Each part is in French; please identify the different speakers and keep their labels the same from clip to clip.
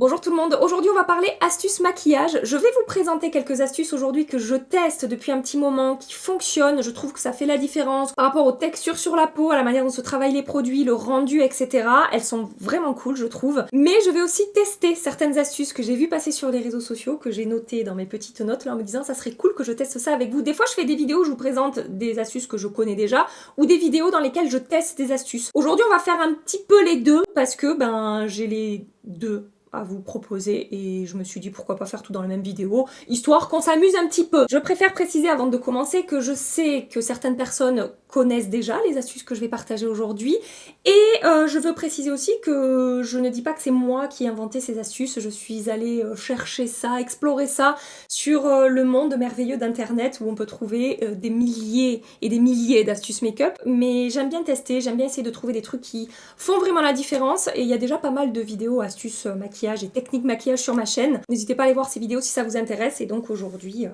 Speaker 1: Bonjour tout le monde, aujourd'hui on va parler astuces maquillage. Je vais vous présenter quelques astuces aujourd'hui que je teste depuis un petit moment, qui fonctionnent. Je trouve que ça fait la différence par rapport aux textures sur la peau, à la manière dont se travaillent les produits, le rendu, etc. Elles sont vraiment cool, je trouve. Mais je vais aussi tester certaines astuces que j'ai vues passer sur les réseaux sociaux, que j'ai notées dans mes petites notes là en me disant ça serait cool que je teste ça avec vous. Des fois je fais des vidéos où je vous présente des astuces que je connais déjà, ou des vidéos dans lesquelles je teste des astuces. Aujourd'hui on va faire un petit peu les deux, parce que j'ai les deux à vous proposer et je me suis dit pourquoi pas faire tout dans la même vidéo, histoire qu'on s'amuse un petit peu. Je préfère préciser avant de commencer que je sais que certaines personnes connaissent déjà les astuces que je vais partager aujourd'hui et je veux préciser aussi que je ne dis pas que c'est moi qui ai inventé ces astuces, je suis allée chercher ça, explorer ça sur le monde merveilleux d'internet où on peut trouver des milliers et des milliers d'astuces make-up, mais j'aime bien tester, j'aime bien essayer de trouver des trucs qui font vraiment la différence et il y a déjà pas mal de vidéos astuces maquillage et techniques maquillage sur ma chaîne. N'hésitez pas à aller voir ces vidéos si ça vous intéresse. Et donc aujourd'hui,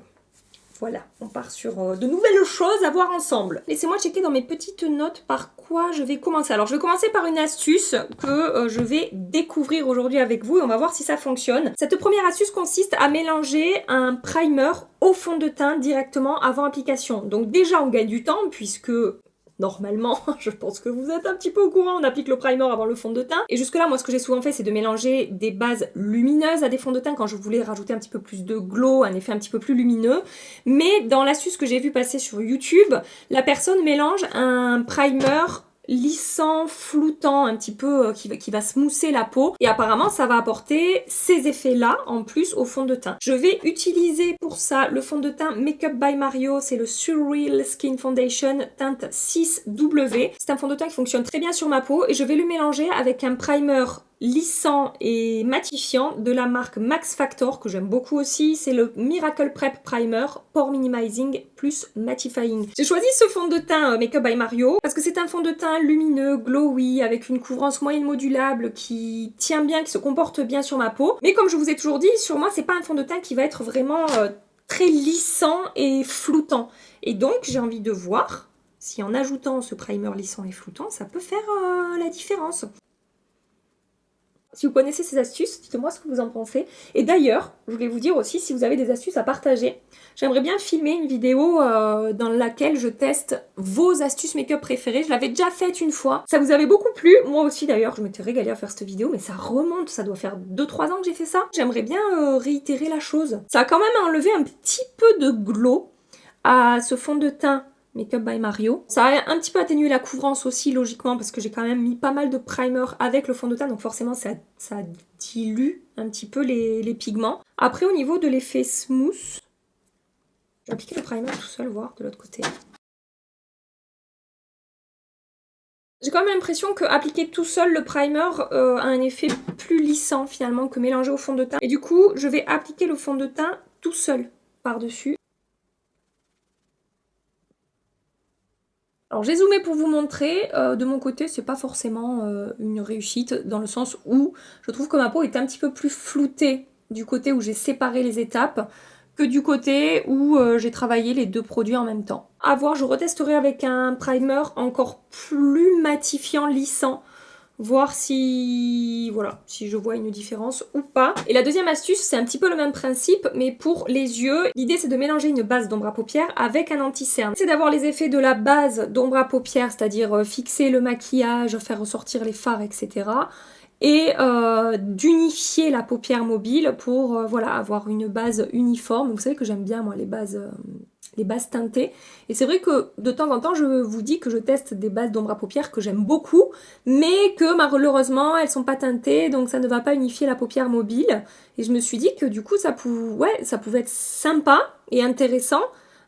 Speaker 1: voilà, on part sur de nouvelles choses à voir ensemble. Laissez-moi checker dans mes petites notes par quoi je vais commencer. Alors je vais commencer par une astuce que je vais découvrir aujourd'hui avec vous et on va voir si ça fonctionne. Cette première astuce consiste à mélanger un primer au fond de teint directement avant application. Donc déjà on gagne du temps puisque normalement, je pense que vous êtes un petit peu au courant, on applique le primer avant le fond de teint. Et jusque là, moi ce que j'ai souvent fait, c'est de mélanger des bases lumineuses à des fonds de teint quand je voulais rajouter un petit peu plus de glow, un effet un petit peu plus lumineux. Mais dans l'astuce que j'ai vu passer sur YouTube, la personne mélange un primer lissant, floutant, un petit peu qui va smoother la peau et apparemment ça va apporter ces effets là en plus au fond de teint. Je vais utiliser pour ça le fond de teint Makeup by Mario, c'est le Surreal Skin Foundation teinte 6W. C'est un fond de teint qui fonctionne très bien sur ma peau et je vais le mélanger avec un primer lissant et matifiant de la marque Max Factor que j'aime beaucoup aussi, c'est le Miracle Prep Primer Pore Minimizing plus Mattifying. J'ai choisi ce fond de teint Makeup by Mario parce que c'est un fond de teint lumineux, glowy, avec une couvrance moyenne modulable qui tient bien, qui se comporte bien sur ma peau. Mais comme je vous ai toujours dit, sur moi c'est pas un fond de teint qui va être vraiment très lissant et floutant. Et donc j'ai envie de voir si en ajoutant ce primer lissant et floutant, ça peut faire la différence. Si vous connaissez ces astuces, dites-moi ce que vous en pensez. Et d'ailleurs, je voulais vous dire aussi, si vous avez des astuces à partager, j'aimerais bien filmer une vidéo dans laquelle je teste vos astuces make-up préférées. Je l'avais déjà faite une fois. Ça vous avait beaucoup plu. Moi aussi d'ailleurs, je m'étais régalée à faire cette vidéo, mais ça remonte, ça doit faire 2-3 ans que j'ai fait ça. J'aimerais bien réitérer la chose. Ça a quand même enlevé un petit peu de glow à ce fond de teint Makeup by Mario. Ça a un petit peu atténué la couvrance aussi, logiquement, parce que j'ai quand même mis pas mal de primer avec le fond de teint, donc forcément ça dilue un petit peu les pigments. Après, au niveau de l'effet smooth, je vais appliquer le primer tout seul, voir de l'autre côté. J'ai quand même l'impression que appliquer tout seul le primer a un effet plus lissant finalement que mélanger au fond de teint. Et du coup, je vais appliquer le fond de teint tout seul par-dessus. Alors j'ai zoomé pour vous montrer, de mon côté c'est pas forcément une réussite dans le sens où je trouve que ma peau est un petit peu plus floutée du côté où j'ai séparé les étapes que du côté où j'ai travaillé les deux produits en même temps. À voir, je retesterai avec un primer encore plus matifiant, lissant, voir si je vois une différence ou pas. Et la deuxième astuce, c'est un petit peu le même principe, mais pour les yeux. L'idée, c'est de mélanger une base d'ombre à paupières avec un anti-cerne. C'est d'avoir les effets de la base d'ombre à paupières, c'est-à-dire fixer le maquillage, faire ressortir les fards, etc. Et d'unifier la paupière mobile pour avoir une base uniforme. Vous savez que j'aime bien moi les bases teintées. Et c'est vrai que de temps en temps je vous dis que je teste des bases d'ombre à paupières que j'aime beaucoup, mais que malheureusement elles sont pas teintées, donc ça ne va pas unifier la paupière mobile. Et je me suis dit que du coup ça pouvait être sympa et intéressant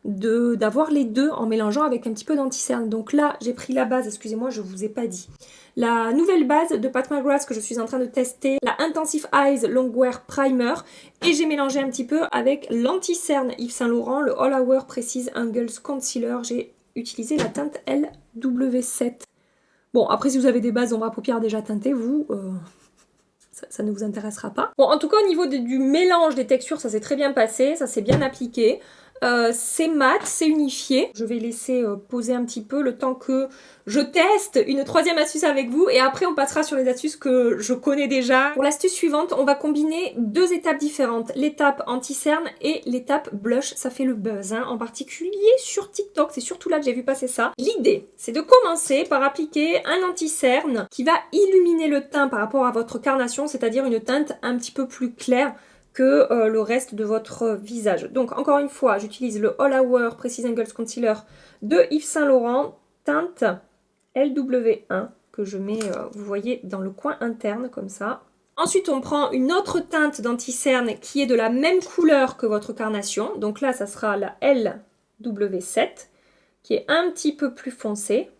Speaker 1: d'avoir les deux en mélangeant avec un petit peu d'anti-cerne. Donc là j'ai pris la base, excusez-moi je vous ai pas dit, la nouvelle base de Pat McGrath que je suis en train de tester, la Intensive Eyes Longwear Primer, et j'ai mélangé un petit peu avec l'anti-cerne Yves Saint Laurent, le All Hour Precise Angles Concealer. J'ai utilisé la teinte LW7. Bon, après si vous avez des bases d'ombre à paupières déjà teintées, ça ne vous intéressera pas. Bon, en tout cas au niveau du mélange des textures, ça s'est très bien passé, ça s'est bien appliqué. c'est mat, c'est unifié. Je vais laisser poser un petit peu le temps que je teste une troisième astuce avec vous et après on passera sur les astuces que je connais déjà. Pour l'astuce suivante, on va combiner deux étapes différentes, l'étape anti-cerne et l'étape blush. Ça fait le buzz, hein, en particulier sur TikTok, c'est surtout là que j'ai vu passer ça. L'idée, c'est de commencer par appliquer un anti-cerne qui va illuminer le teint par rapport à votre carnation, c'est-à-dire une teinte un petit peu plus claire que le reste de votre visage. Donc encore une fois, j'utilise le All Hour Precise Angles Concealer de Yves Saint Laurent, teinte LW1, que je mets, vous voyez, dans le coin interne, comme ça. Ensuite, on prend une autre teinte d'anti-cerne qui est de la même couleur que votre carnation. Donc là, ça sera la LW7, qui est un petit peu plus foncée.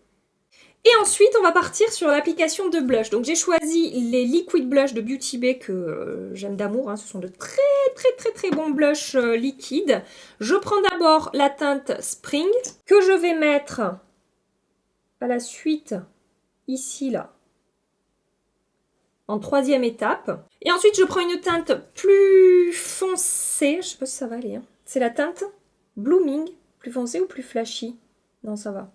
Speaker 1: Et ensuite, on va partir sur l'application de blush. Donc j'ai choisi les Liquid Blush de Beauty Bay que j'aime d'amour. Hein. Ce sont de très bons blushs liquides. Je prends d'abord la teinte Spring que je vais mettre à la suite ici, là, en troisième étape. Et ensuite, je prends une teinte plus foncée. Je ne sais pas si ça va aller. Hein. C'est la teinte Blooming. Plus foncée ou plus flashy? Non, ça va.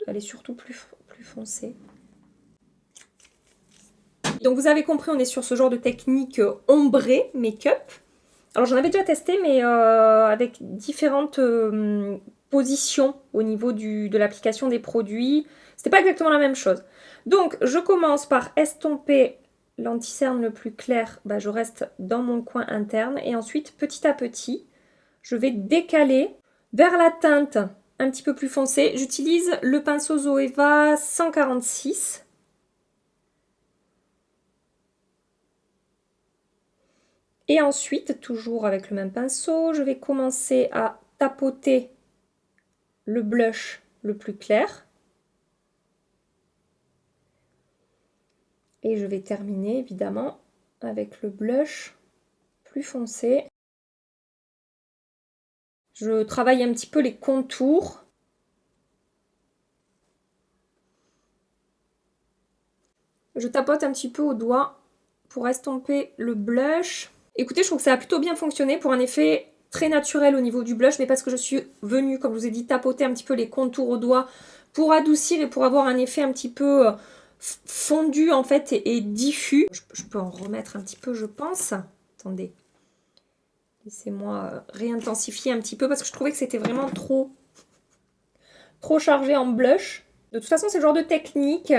Speaker 1: Elle est surtout plus foncée. Donc vous avez compris, on est sur ce genre de technique ombrée, make-up. Alors j'en avais déjà testé, mais avec différentes positions au niveau de l'application des produits. C'était pas exactement la même chose. Donc je commence par estomper l'anti-cerne le plus clair. Bah, je reste dans mon coin interne. Et ensuite, petit à petit, je vais décaler vers la teinte un petit peu plus foncé. J'utilise le pinceau Zoeva 146. Et ensuite, toujours avec le même pinceau, je vais commencer à tapoter le blush le plus clair. Et je vais terminer évidemment avec le blush plus foncé. Je travaille un petit peu les contours. Je tapote un petit peu au doigt pour estomper le blush. Écoutez, je trouve que ça a plutôt bien fonctionné pour un effet très naturel au niveau du blush, mais parce que je suis venue, comme je vous ai dit, tapoter un petit peu les contours au doigt pour adoucir et pour avoir un effet un petit peu fondu en fait et diffus. Je peux en remettre un petit peu, je pense. Attendez. Laissez-moi réintensifier un petit peu parce que je trouvais que c'était vraiment trop chargé en blush. De toute façon, c'est le genre de technique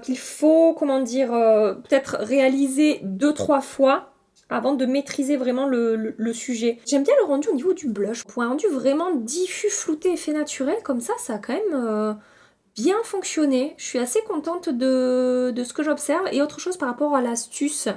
Speaker 1: qu'il faut, comment dire, peut-être réaliser 2-3 fois avant de maîtriser vraiment le sujet. J'aime bien le rendu au niveau du blush. Pour un rendu vraiment diffus, flouté, effet naturel, comme ça a quand même bien fonctionné. Je suis assez contente de ce que j'observe. Et autre chose par rapport à l'astuce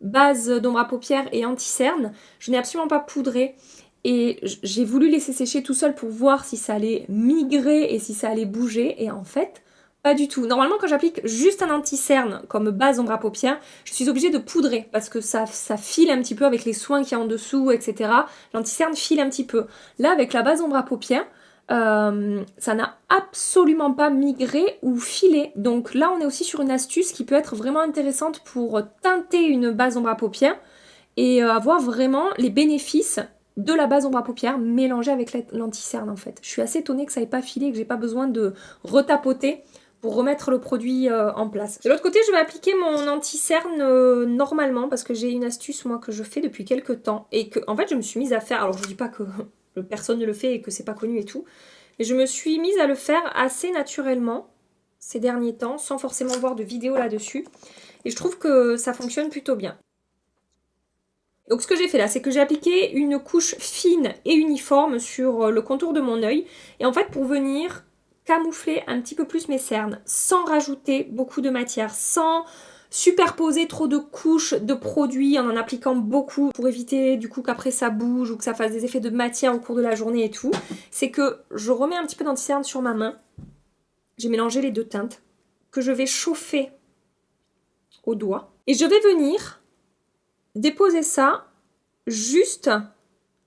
Speaker 1: base d'ombre à paupières et anti-cerne, je n'ai absolument pas poudré et j'ai voulu laisser sécher tout seul pour voir si ça allait migrer et si ça allait bouger et en fait pas du tout. Normalement quand j'applique juste un anti-cerne comme base ombre à paupières, je suis obligée de poudrer parce que ça file un petit peu avec les soins qu'il y a en dessous, etc. L'anti-cerne file un petit peu. Là avec la base ombre à paupières, ça n'a absolument pas migré ou filé. Donc là on est aussi sur une astuce qui peut être vraiment intéressante pour teinter une base ombre à paupières et avoir vraiment les bénéfices de la base ombre à paupières mélangée avec l'anti-cerne en fait. Je suis assez étonnée que ça n'ait pas filé, que j'ai pas besoin de retapoter pour remettre le produit en place. De l'autre côté, je vais appliquer mon anti-cerne normalement parce que j'ai une astuce moi que je fais depuis quelques temps et que en fait je me suis mise à faire. Alors je dis pas que personne ne le fait et que c'est pas connu et tout. Et je me suis mise à le faire assez naturellement ces derniers temps, sans forcément voir de vidéo là-dessus. Et je trouve que ça fonctionne plutôt bien. Donc ce que j'ai fait là, c'est que j'ai appliqué une couche fine et uniforme sur le contour de mon œil. Et en fait, pour venir camoufler un petit peu plus mes cernes, sans rajouter beaucoup de matière, sans superposer trop de couches de produits en appliquant beaucoup pour éviter du coup qu'après ça bouge ou que ça fasse des effets de matière au cours de la journée et tout, c'est que je remets un petit peu d'anti-cerne sur ma main, j'ai mélangé les deux teintes, que je vais chauffer au doigt et je vais venir déposer ça juste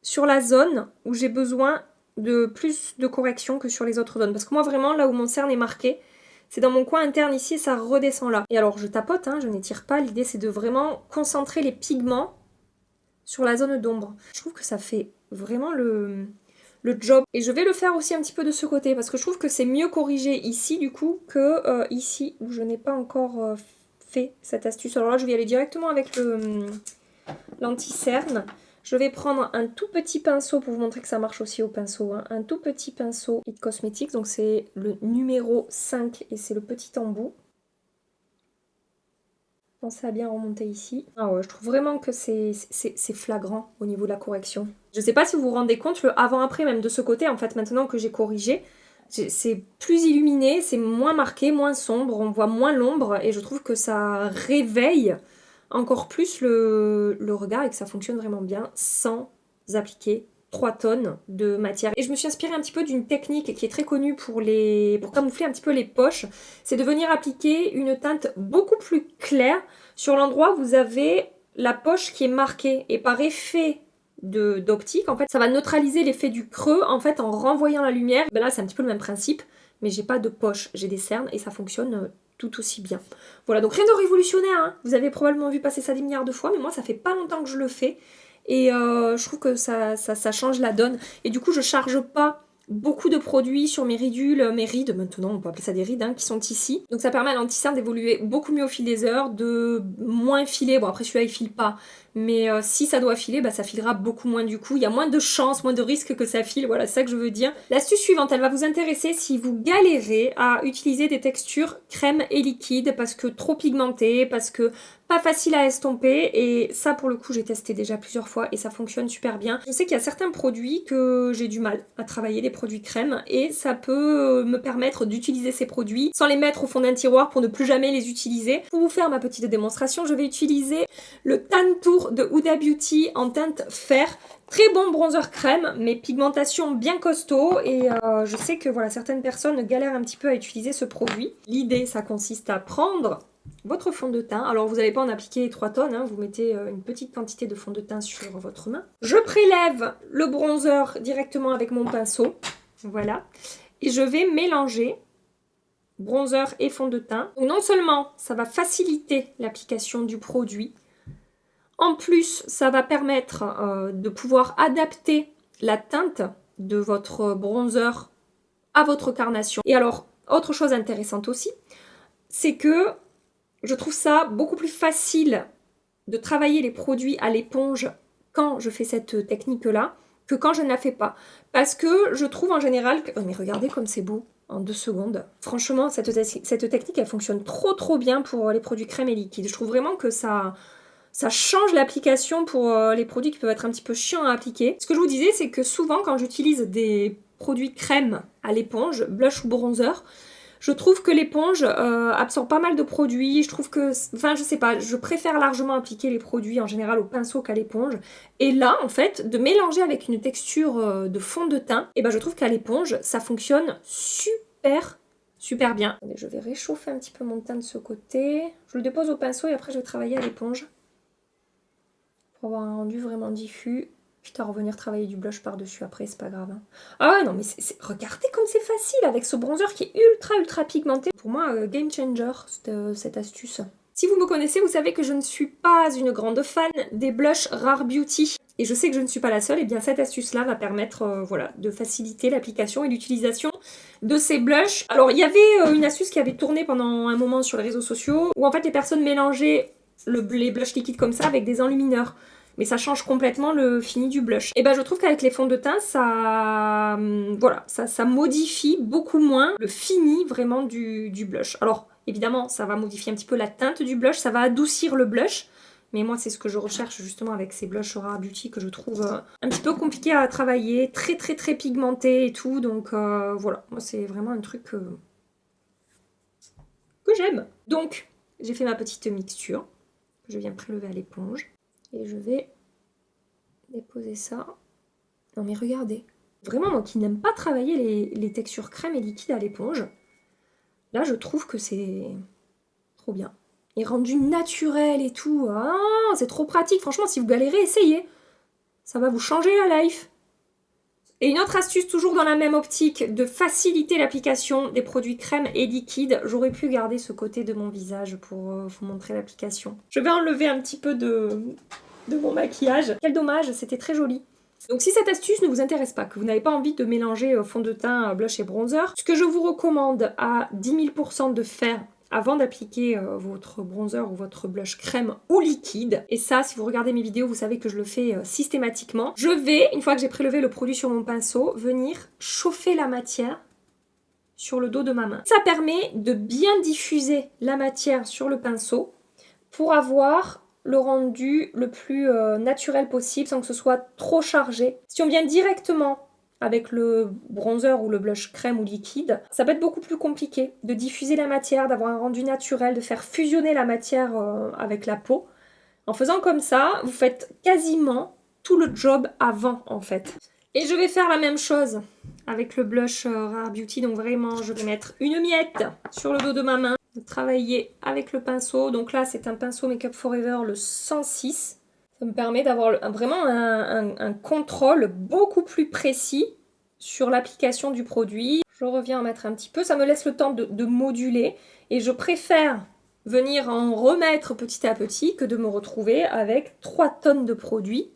Speaker 1: sur la zone où j'ai besoin de plus de correction que sur les autres zones, parce que moi vraiment là où mon cerne est marqué, c'est dans mon coin interne ici et ça redescend là. Et alors je tapote, hein, je n'étire pas. L'idée c'est de vraiment concentrer les pigments sur la zone d'ombre. Je trouve que ça fait vraiment le job. Et je vais le faire aussi un petit peu de ce côté parce que je trouve que c'est mieux corrigé ici du coup que ici où je n'ai pas encore fait cette astuce. Alors là je vais y aller directement avec l'anti-cerne. Je vais prendre un tout petit pinceau pour vous montrer que ça marche aussi au pinceau. Hein. Un tout petit pinceau It Cosmetics, donc c'est le numéro 5 et c'est le petit embout. Pensez à bien remonter ici. Ah ouais, je trouve vraiment que c'est flagrant au niveau de la correction. Je sais pas si vous vous rendez compte, le avant-après même de ce côté, en fait, maintenant que j'ai corrigé, c'est plus illuminé, c'est moins marqué, moins sombre, on voit moins l'ombre et je trouve que ça réveille encore plus le regard et que ça fonctionne vraiment bien sans appliquer 3 tonnes de matière. Et je me suis inspirée un petit peu d'une technique qui est très connue pour camoufler un petit peu les poches, c'est de venir appliquer une teinte beaucoup plus claire sur l'endroit où vous avez la poche qui est marquée. Et par effet d'optique, en fait, ça va neutraliser l'effet du creux en fait en renvoyant la lumière. Ben là, c'est un petit peu le même principe, mais j'ai pas de poche, j'ai des cernes et ça fonctionne tout aussi bien. Voilà, donc rien de révolutionnaire, hein. Vous avez probablement vu passer ça des milliards de fois, mais moi ça fait pas longtemps que je le fais. Et je trouve que ça change la donne. Et du coup, je charge pas beaucoup de produits sur mes ridules, mes rides, maintenant on peut appeler ça des rides, hein, qui sont ici. Donc ça permet à l'anti-cerne d'évoluer beaucoup mieux au fil des heures, de moins filer. Bon après celui-là il file pas, mais si ça doit filer, bah, ça filera beaucoup moins du coup. Il y a moins de chances, moins de risques que ça file, voilà c'est ça que je veux dire. L'astuce suivante, elle va vous intéresser si vous galérez à utiliser des textures crème et liquide parce que trop pigmentées, parce que pas facile à estomper et ça pour le coup j'ai testé déjà plusieurs fois et ça fonctionne super bien. Je sais qu'il y a certains produits que j'ai du mal à travailler, des produits crème, et ça peut me permettre d'utiliser ces produits sans les mettre au fond d'un tiroir pour ne plus jamais les utiliser. Pour vous faire ma petite démonstration, je vais utiliser le Tan Tour de Huda Beauty en teinte fer. Très bon bronzer crème, mais pigmentation bien costaud et je sais que voilà certaines personnes galèrent un petit peu à utiliser ce produit. L'idée ça consiste à prendre votre fond de teint. Alors vous n'allez pas en appliquer 3 tonnes, hein, vous mettez une petite quantité de fond de teint sur votre main. Je prélève le bronzer directement avec mon pinceau, voilà, et je vais mélanger bronzer et fond de teint. Donc non seulement ça va faciliter l'application du produit, en plus ça va permettre de pouvoir adapter la teinte de votre bronzer à votre carnation. Et alors, autre chose intéressante aussi, c'est que je trouve ça beaucoup plus facile de travailler les produits à l'éponge quand je fais cette technique-là que quand je ne la fais pas. Parce que je trouve en général que... Oh mais regardez comme c'est beau en 2 secondes. Franchement, cette technique, elle fonctionne trop bien pour les produits crème et liquides. Je trouve vraiment que ça change l'application pour les produits qui peuvent être un petit peu chiants à appliquer. Ce que je vous disais, c'est que souvent quand j'utilise des produits crème à l'éponge, blush ou bronzer, je trouve que l'éponge absorbe pas mal de produits. Je trouve que, enfin je sais pas, je préfère largement appliquer les produits en général au pinceau qu'à l'éponge. Et là en fait, de mélanger avec une texture de fond de teint, et ben je trouve qu'à l'éponge ça fonctionne super bien. Je vais réchauffer un petit peu mon teint de ce côté. Je le dépose au pinceau et après je vais travailler à l'éponge pour avoir un rendu vraiment diffus. Quitte à revenir travailler du blush par-dessus après, c'est pas grave. Hein. Ah ouais, non, mais regardez comme c'est facile avec ce bronzer qui est ultra pigmenté. Pour moi, game changer, cette astuce. Si vous me connaissez, vous savez que je ne suis pas une grande fan des blushs Rare Beauty. Et je sais que je ne suis pas la seule, et bien cette astuce-là va permettre voilà, de faciliter l'application et l'utilisation de ces blushs. Alors, il y avait une astuce qui avait tourné pendant un moment sur les réseaux sociaux, où en fait les personnes mélangeaient les blushs liquides comme ça avec des enlumineurs. Mais ça change complètement le fini du blush. Et ben je trouve qu'avec les fonds de teint, voilà, ça modifie beaucoup moins le fini vraiment du blush. Alors évidemment, ça va modifier un petit peu la teinte du blush, ça va adoucir le blush. Mais moi, c'est ce que je recherche justement avec ces blushs Rare Beauty que je trouve un petit peu compliqué à travailler, très pigmenté et tout. Donc voilà, moi c'est vraiment un truc que j'aime. Donc, j'ai fait ma petite mixture que je viens prélever à l'éponge. Et je vais déposer ça. Non mais regardez. Vraiment, moi qui n'aime pas travailler les textures crème et liquide à l'éponge, là je trouve que c'est trop bien. Et rendu naturel et tout. Ah, c'est trop pratique. Franchement, si vous galérez, essayez. Ça va vous changer la life. Et une autre astuce, toujours dans la même optique, de faciliter l'application des produits crème et liquide. J'aurais pu garder ce côté de mon visage pour vous montrer l'application. Je vais enlever un petit peu de mon maquillage. Quel dommage, c'était très joli. Donc si cette astuce ne vous intéresse pas, que vous n'avez pas envie de mélanger fond de teint, blush et bronzer, ce que je vous recommande à 10 000% de faire avant d'appliquer votre bronzer ou votre blush crème ou liquide, et ça, si vous regardez mes vidéos, vous savez que je le fais systématiquement, je vais, une fois que j'ai prélevé le produit sur mon pinceau, venir chauffer la matière sur le dos de ma main. Ça permet de bien diffuser la matière sur le pinceau pour avoir le rendu le plus naturel possible sans que ce soit trop chargé. Si on vient directement avec le bronzer ou le blush crème ou liquide, ça peut être beaucoup plus compliqué de diffuser la matière, d'avoir un rendu naturel, de faire fusionner la matière avec la peau. En faisant comme ça, vous faites quasiment tout le job avant en fait. Et je vais faire la même chose avec le blush Rare Beauty, donc vraiment je vais mettre une miette sur le dos de ma main, travailler avec le pinceau, donc là c'est un pinceau Make Up For Ever le 106. Ça me permet d'avoir vraiment un contrôle beaucoup plus précis sur l'application du produit. Je reviens en mettre un petit peu, ça me laisse le temps de moduler et je préfère venir en remettre petit à petit que de me retrouver avec 3 tonnes de produits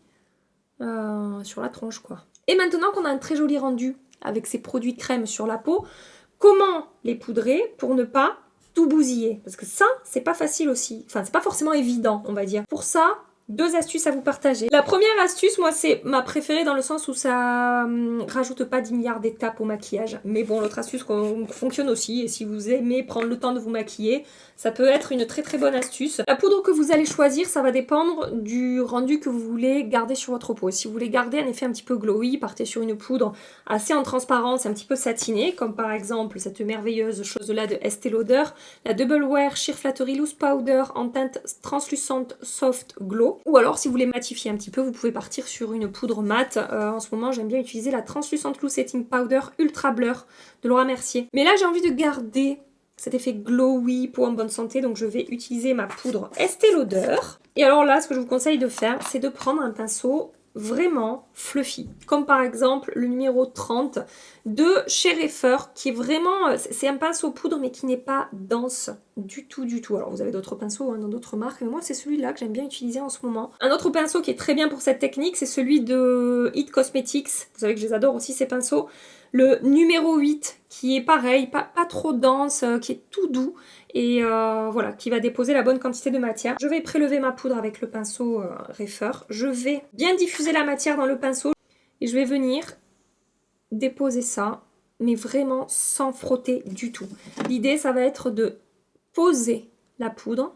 Speaker 1: sur la tronche quoi. Et maintenant qu'on a un très joli rendu avec ces produits crème sur la peau, comment les poudrer pour ne pas tout bousiller? Parce que ça, c'est pas facile aussi. Enfin, c'est pas forcément évident, on va dire. Pour ça, 2 astuces à vous partager. La première astuce, moi, c'est ma préférée dans le sens où ça rajoute pas 10 milliards d'étapes au maquillage. Mais bon, l'autre astuce fonctionne aussi. Et si vous aimez prendre le temps de vous maquiller, ça peut être une très très bonne astuce. La poudre que vous allez choisir, ça va dépendre du rendu que vous voulez garder sur votre peau. Et si vous voulez garder un effet un petit peu glowy, partez sur une poudre assez en transparence, un petit peu satinée, comme par exemple cette merveilleuse chose-là de Estée Lauder, la Double Wear Sheer Flattery Loose Powder en teinte translucente Soft Glow. Ou alors, si vous voulez matifier un petit peu, vous pouvez partir sur une poudre mate. En ce moment, j'aime bien utiliser la Translucent Glow Setting Powder Ultra Blur de Laura Mercier. Mais là, j'ai envie de garder cet effet glowy, peau en bonne santé, donc je vais utiliser ma poudre Estée Lauder. Et alors là, ce que je vous conseille de faire, c'est de prendre un pinceau vraiment fluffy, comme par exemple le numéro 30 de chez Reifer, qui est vraiment, c'est un pinceau poudre mais qui n'est pas dense du tout du tout. Alors vous avez d'autres pinceaux dans d'autres marques, mais moi c'est celui-là que j'aime bien utiliser en ce moment. Un autre pinceau qui est très bien pour cette technique, c'est celui de It Cosmetics, vous savez que je les adore aussi ces pinceaux. Le numéro 8 qui est pareil, pas trop dense, qui est tout doux et voilà, qui va déposer la bonne quantité de matière. Je vais prélever ma poudre avec le pinceau Reifer. Je vais bien diffuser la matière dans le pinceau et je vais venir déposer ça, mais vraiment sans frotter du tout. L'idée, ça va être de poser la poudre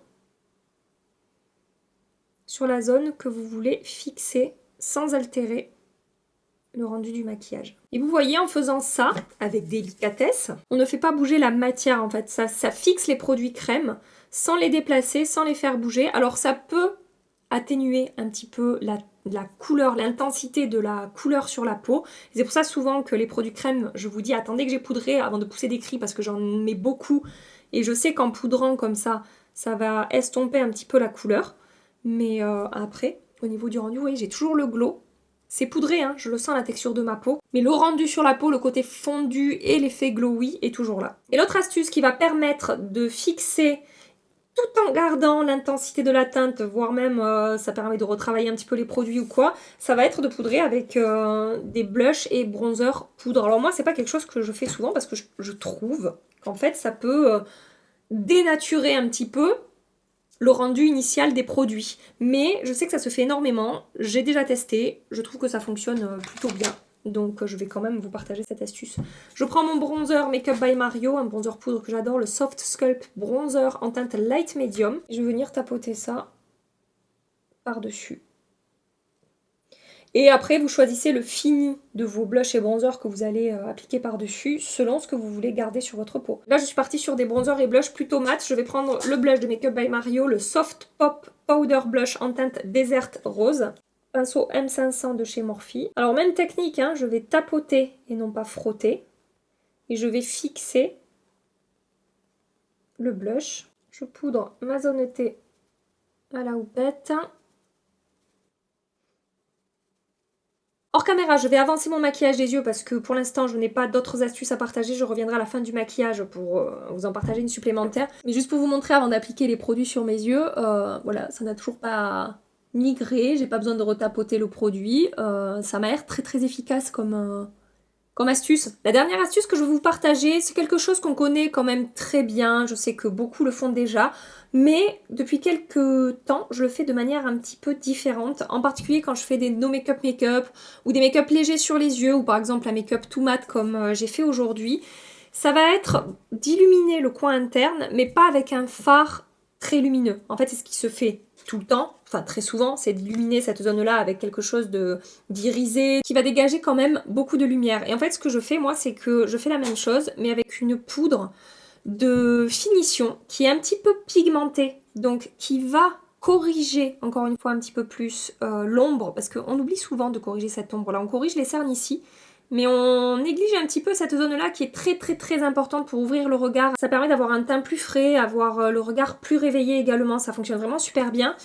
Speaker 1: sur la zone que vous voulez fixer sans altérer le rendu du maquillage. Et vous voyez, en faisant ça, avec délicatesse, on ne fait pas bouger la matière en fait, ça fixe les produits crème sans les déplacer, sans les faire bouger. Alors ça peut atténuer un petit peu la couleur, l'intensité de la couleur sur la peau. C'est pour ça souvent que les produits crème, je vous dis attendez que j'ai poudré avant de pousser des cris parce que j'en mets beaucoup et je sais qu'en poudrant comme ça va estomper un petit peu la couleur. Mais après, au niveau du rendu, vous voyez, j'ai toujours le glow. C'est poudré, hein, je le sens à la texture de ma peau. Mais le rendu sur la peau, le côté fondu et l'effet glowy est toujours là. Et l'autre astuce qui va permettre de fixer tout en gardant l'intensité de la teinte, voire même ça permet de retravailler un petit peu les produits ou quoi, ça va être de poudrer avec des blushs et bronzers poudre. Alors moi, c'est pas quelque chose que je fais souvent parce que je trouve qu'en fait, ça peut dénaturer un petit peu le rendu initial des produits. Mais je sais que ça se fait énormément, j'ai déjà testé, je trouve que ça fonctionne plutôt bien. Donc je vais quand même vous partager cette astuce. Je prends mon bronzer Make Up by Mario, un bronzer poudre que j'adore, le Soft Sculpt Bronzer en teinte Light Medium. Je vais venir tapoter ça par-dessus. Et après, vous choisissez le fini de vos blushs et bronzers que vous allez appliquer par-dessus selon ce que vous voulez garder sur votre peau. Là, je suis partie sur des bronzers et blushs plutôt mat. Je vais prendre le blush de Make Up by Mario, le Soft Pop Powder Blush en teinte Desert Rose. Pinceau M500 de chez Morphe. Alors, même technique, hein, je vais tapoter et non pas frotter. Et je vais fixer le blush. Je poudre ma zone T à la houppette. Hors caméra, je vais avancer mon maquillage des yeux parce que pour l'instant, je n'ai pas d'autres astuces à partager. Je reviendrai à la fin du maquillage pour vous en partager une supplémentaire. Mais juste pour vous montrer avant d'appliquer les produits sur mes yeux, voilà, ça n'a toujours pas migrer, j'ai pas besoin de retapoter le produit. Ça m'a l'air très très efficace comme astuce. La dernière astuce que je vais vous partager, c'est quelque chose qu'on connaît quand même très bien, je sais que beaucoup le font déjà, mais depuis quelques temps, je le fais de manière un petit peu différente, en particulier quand je fais des no make-up ou des make-up légers sur les yeux, ou par exemple un make-up tout mat comme j'ai fait aujourd'hui. Ça va être d'illuminer le coin interne, mais pas avec un fard très lumineux. En fait, c'est ce qui se fait tout le temps, enfin très souvent, c'est d'illuminer cette zone-là avec quelque chose d'irisé qui va dégager quand même beaucoup de lumière. Et en fait, ce que je fais, moi, c'est que je fais la même chose, mais avec une poudre de finition qui est un petit peu pigmentée, donc qui va corriger encore une fois un petit peu plus l'ombre, parce qu'on oublie souvent de corriger cette ombre-là. On corrige les cernes ici, mais on néglige un petit peu cette zone-là qui est très très très importante pour ouvrir le regard. Ça permet d'avoir un teint plus frais, avoir le regard plus réveillé également, ça fonctionne vraiment super bien.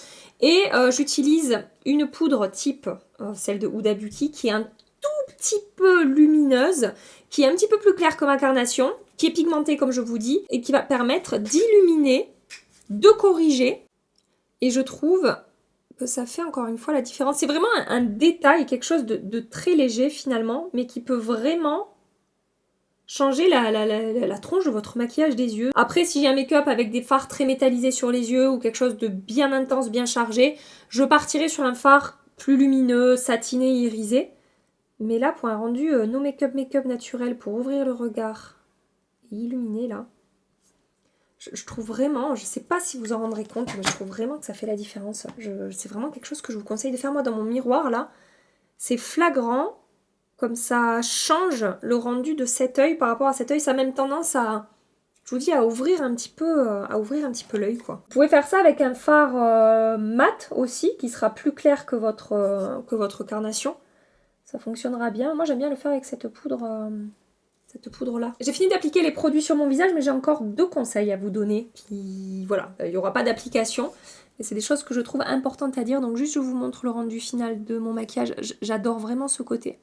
Speaker 1: Et j'utilise une poudre type celle de Huda Beauty qui est un tout petit peu lumineuse, qui est un petit peu plus claire que ma carnation, qui est pigmentée comme je vous dis, et qui va permettre d'illuminer, de corriger. Et je trouve que ça fait encore une fois la différence. C'est vraiment un détail, quelque chose de très léger finalement, mais qui peut vraiment changer la tronche de votre maquillage des yeux. Après, si j'ai un make-up avec des fards très métallisés sur les yeux ou quelque chose de bien intense, bien chargé, je partirai sur un fard plus lumineux, satiné, irisé. Mais là, pour un rendu no make-up naturel pour ouvrir le regard et illuminer là, je trouve vraiment, je sais pas si vous en rendrez compte, mais je trouve vraiment que ça fait la différence. C'est vraiment quelque chose que je vous conseille de faire. Moi, dans mon miroir, là, c'est flagrant, comme ça change le rendu de cet œil par rapport à cet œil. Ça a même tendance à, je vous dis, à ouvrir un petit peu l'œil, quoi. Vous pouvez faire ça avec un fard mat aussi, qui sera plus clair que votre carnation. Ça fonctionnera bien. Moi, j'aime bien le faire avec cette poudre... cette poudre-là. J'ai fini d'appliquer les produits sur mon visage, mais j'ai encore 2 conseils à vous donner. Voilà, il n'y aura pas d'application. Et c'est des choses que je trouve importantes à dire. Donc juste, je vous montre le rendu final de mon maquillage. J'adore vraiment ce côté.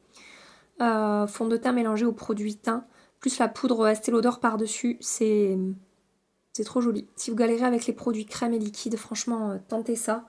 Speaker 1: Fond de teint mélangé au produit teint, plus la poudre Estée Lauder par-dessus. C'est trop joli. Si vous galérez avec les produits crème et liquide, franchement, tentez ça.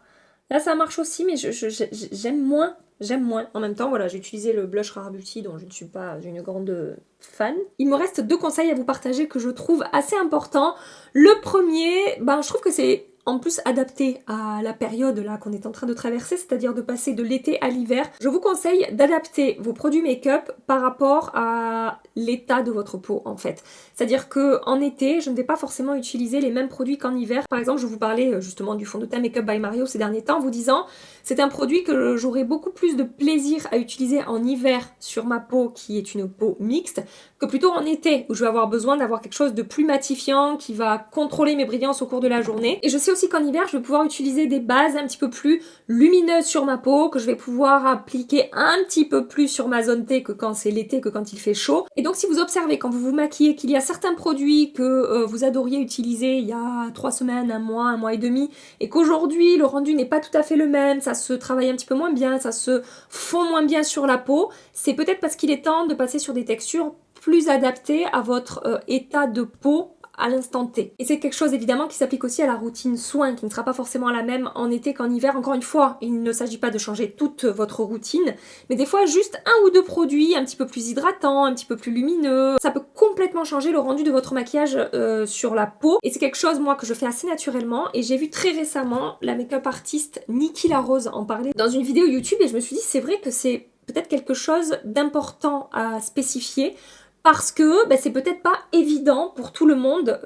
Speaker 1: Là, ça marche aussi, mais j'aime moins. J'aime moins. En même temps, voilà, j'ai utilisé le blush Rare Beauty dont je ne suis pas une grande fan. Il me reste 2 conseils à vous partager que je trouve assez importants. Le premier, je trouve que c'est en plus adapté à la période là qu'on est en train de traverser, c'est-à-dire de passer de l'été à l'hiver. Je vous conseille d'adapter vos produits make-up par rapport à l'état de votre peau en fait. C'est-à-dire que en été, je ne vais pas forcément utiliser les mêmes produits qu'en hiver. Par exemple, je vous parlais justement du fond de teint Make Up by Mario ces derniers temps, vous disant c'est un produit que j'aurais beaucoup plus de plaisir à utiliser en hiver sur ma peau qui est une peau mixte que plutôt en été où je vais avoir besoin d'avoir quelque chose de plus matifiant qui va contrôler mes brillances au cours de la journée. Et je sais aussi qu'en hiver, je vais pouvoir utiliser des bases un petit peu plus lumineuses sur ma peau, que je vais pouvoir appliquer un petit peu plus sur ma zone T que quand c'est l'été, que quand il fait chaud. Et donc si vous observez quand vous vous maquillez qu'il y a certains produits que vous adoriez utiliser il y a 3 semaines, un mois et demi, et qu'aujourd'hui le rendu n'est pas tout à fait le même, ça se travaille un petit peu moins bien, ça se fond moins bien sur la peau, c'est peut-être parce qu'il est temps de passer sur des textures plus adaptées à votre état de peau à l'instant T. Et c'est quelque chose évidemment qui s'applique aussi à la routine soin, qui ne sera pas forcément la même en été qu'en hiver. Encore une fois, il ne s'agit pas de changer toute votre routine, mais des fois juste 1 ou 2 produits un petit peu plus hydratants, un petit peu plus lumineux. Ça peut complètement changer le rendu de votre maquillage sur la peau. Et c'est quelque chose moi que je fais assez naturellement. Et j'ai vu très récemment la make-up artiste Niki La Rose en parler dans une vidéo YouTube et je me suis dit c'est vrai que c'est peut-être quelque chose d'important à spécifier. Parce que c'est peut-être pas évident pour tout le monde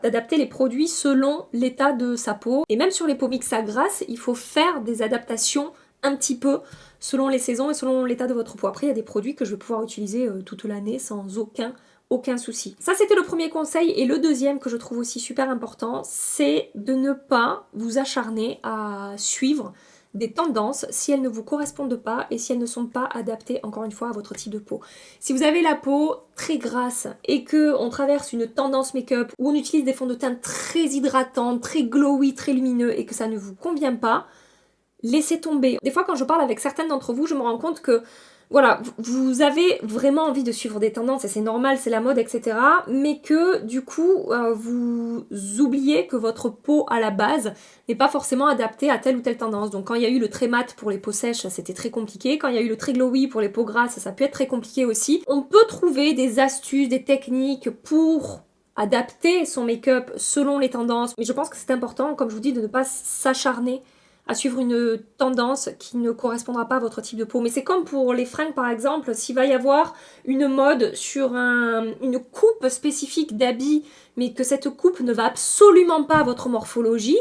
Speaker 1: d'adapter les produits selon l'état de sa peau. Et même sur les peaux mixtes à grasse, il faut faire des adaptations un petit peu selon les saisons et selon l'état de votre peau. Après, il y a des produits que je vais pouvoir utiliser toute l'année sans aucun souci. Ça, c'était le premier conseil. Et le deuxième que je trouve aussi super important, c'est de ne pas vous acharner à suivre des tendances si elles ne vous correspondent pas et si elles ne sont pas adaptées encore une fois à votre type de peau. Si vous avez la peau très grasse et que on traverse une tendance make-up où on utilise des fonds de teint très hydratants, très glowy, très lumineux et que ça ne vous convient pas, laissez tomber. Des fois quand je parle avec certaines d'entre vous, je me rends compte que voilà, vous avez vraiment envie de suivre des tendances et c'est normal, c'est la mode, etc. Mais que du coup, vous oubliez que votre peau à la base n'est pas forcément adaptée à telle ou telle tendance. Donc quand il y a eu le trait mat pour les peaux sèches, c'était très compliqué. Quand il y a eu le trait glowy pour les peaux grasses, ça peut être très compliqué aussi. On peut trouver des astuces, des techniques pour adapter son make-up selon les tendances. Mais je pense que c'est important, comme je vous dis, de ne pas s'acharner à suivre une tendance qui ne correspondra pas à votre type de peau. Mais c'est comme pour les fringues par exemple, s'il va y avoir une mode sur une coupe spécifique d'habits, mais que cette coupe ne va absolument pas à votre morphologie,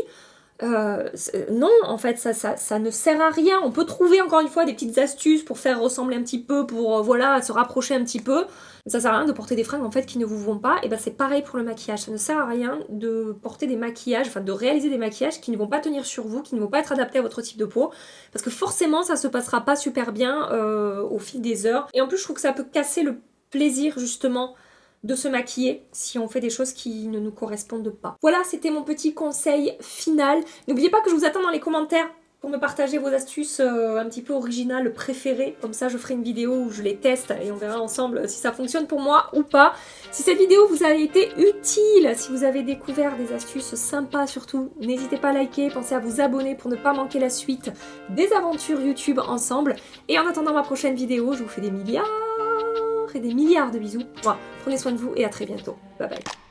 Speaker 1: non, en fait, ça ne sert à rien. On peut trouver encore une fois des petites astuces pour faire ressembler un petit peu, pour voilà, se rapprocher un petit peu. Ça sert à rien de porter des fringues en fait qui ne vous vont pas. Et ben c'est pareil pour le maquillage. Ça ne sert à rien de porter des maquillages, enfin de réaliser des maquillages qui ne vont pas tenir sur vous, qui ne vont pas être adaptés à votre type de peau. Parce que forcément, ça se passera pas super bien au fil des heures. Et en plus, je trouve que ça peut casser le plaisir justement de se maquiller si on fait des choses qui ne nous correspondent pas. Voilà, c'était mon petit conseil final. N'oubliez pas que je vous attends dans les commentaires pour me partager vos astuces un petit peu originales préférées. Comme ça, je ferai une vidéo où je les teste et on verra ensemble si ça fonctionne pour moi ou pas. Si cette vidéo vous a été utile, si vous avez découvert des astuces sympas surtout, n'hésitez pas à liker, pensez à vous abonner pour ne pas manquer la suite des aventures YouTube ensemble. Et en attendant ma prochaine vidéo, je vous fais des milliards et des milliards de bisous. Prenez soin de vous et à très bientôt. Bye bye.